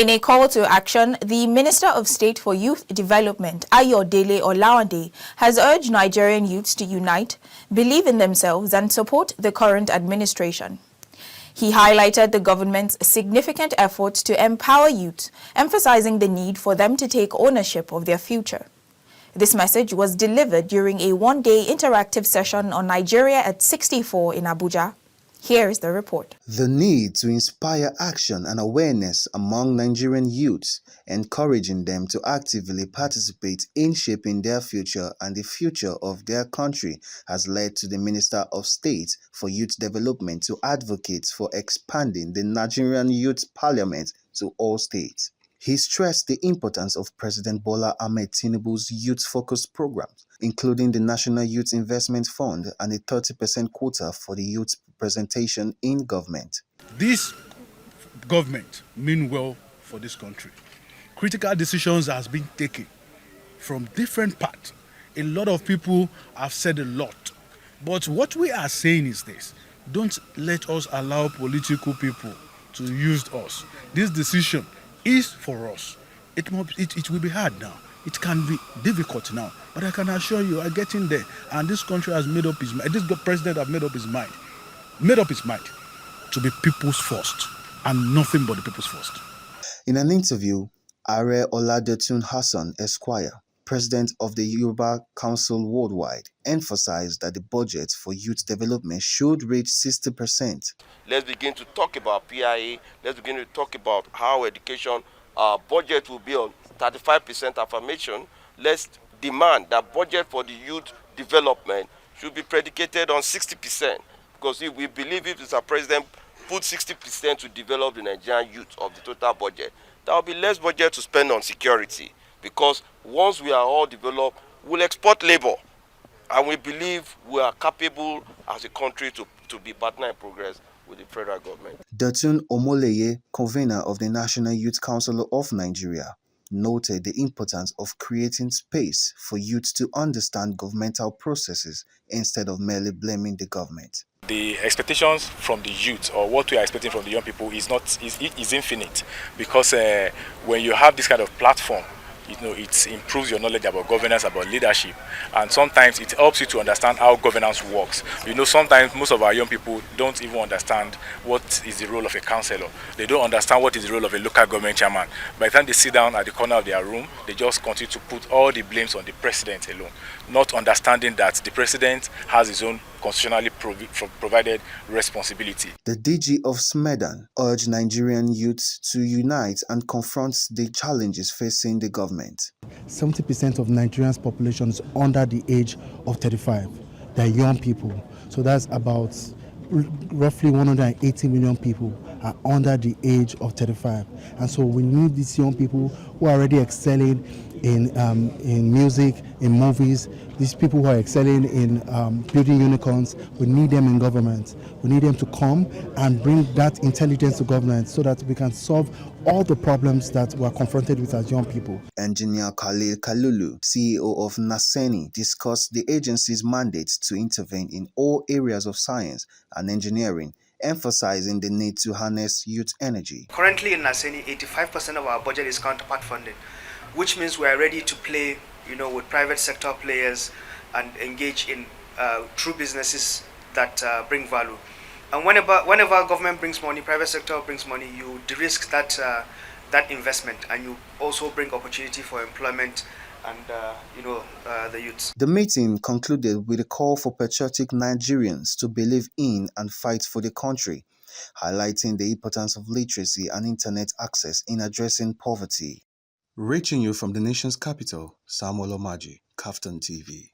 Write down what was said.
In a call to action, the Minister of State for Youth Development, Ayodele, has urged Nigerian youths to unite, believe in themselves, and support the current administration. He highlighted the government's significant efforts to empower youth, emphasizing the need for them to take ownership of their future. This message was delivered during a one-day interactive session on Nigeria at 64 in Abuja. Here is the report. The need to inspire action and awareness among Nigerian youths, encouraging them to actively participate in shaping their future and the future of their country, has led to the Minister of State for Youth Development to advocate for expanding the Nigerian Youth Parliament to all states. He stressed the importance of President Bola Ahmed Tinubu's youth-focused programs, including the National Youth Investment Fund and a 30% quota for the youth representation in government. This government means well for this country. Critical decisions has been taken from different parts. A lot of people have said a lot. But what we are saying is this: don't let us allow political people to use us. This decision is for us. It will be hard now. It can be difficult now. But I can assure you, I'm getting there. And this country has made up his mind. This president has made up his mind to be people's first and nothing but the people's first. In an interview, Are Oladotun Hassan Esquire, president of the Yoruba Council Worldwide, emphasized that the budget for youth development should reach 60%. Let's begin to talk about PIA. Let's begin to talk about how education budget will be on 35% affirmation. Let's demand that budget for the youth development should be predicated on 60%. Because if we believe if Mr. President put 60% to develop the Nigerian youth of the total budget, there will be less budget to spend on security. Because once we are all developed, we'll export labor. And we believe we are capable as a country to be partner in progress with the federal government. Dotun Omoleye, convener of the National Youth Council of Nigeria, noted the importance of creating space for youth to understand governmental processes instead of merely blaming the government. The expectations from the youth, or what we are expecting from the young people, is infinite, because when you have this kind of platform, it improves your knowledge about governance, about leadership, and sometimes it helps you to understand how governance works. Sometimes most of our young people don't even understand what is the role of a councillor. They don't understand what is the role of a local government chairman. By the time they sit down at the corner of their room, they just continue to put all the blames on the president alone, not understanding that the president has his own constitutionally provided responsibility. The DG of Smedan urged Nigerian youth to unite and confront the challenges facing the government. 70% of Nigeria's population is under the age of 35. They're young people. So that's about roughly 180 million people are under the age of 35. And so we need these young people who are already excelling in music, in movies. These people who are excelling in building unicorns, we need them in government. We need them to come and bring that intelligence to government so that we can solve all the problems that we're confronted with as young people. Engineer Khalil Kalulu, CEO of Naseni, discussed the agency's mandate to intervene in all areas of science and engineering, emphasizing the need to harness youth energy. Currently in Naseni, 85% of our budget is counterpart funded, which means we are ready to play, with private sector players and engage in true businesses that bring value. And whenever government brings money, private sector brings money, you de-risk that investment, and you also bring opportunity for employment and the youths. The meeting concluded with a call for patriotic Nigerians to believe in and fight for the country, highlighting the importance of literacy and internet access in addressing poverty. Reaching you from the nation's capital, Samuel Omaji, KAFTAN TV.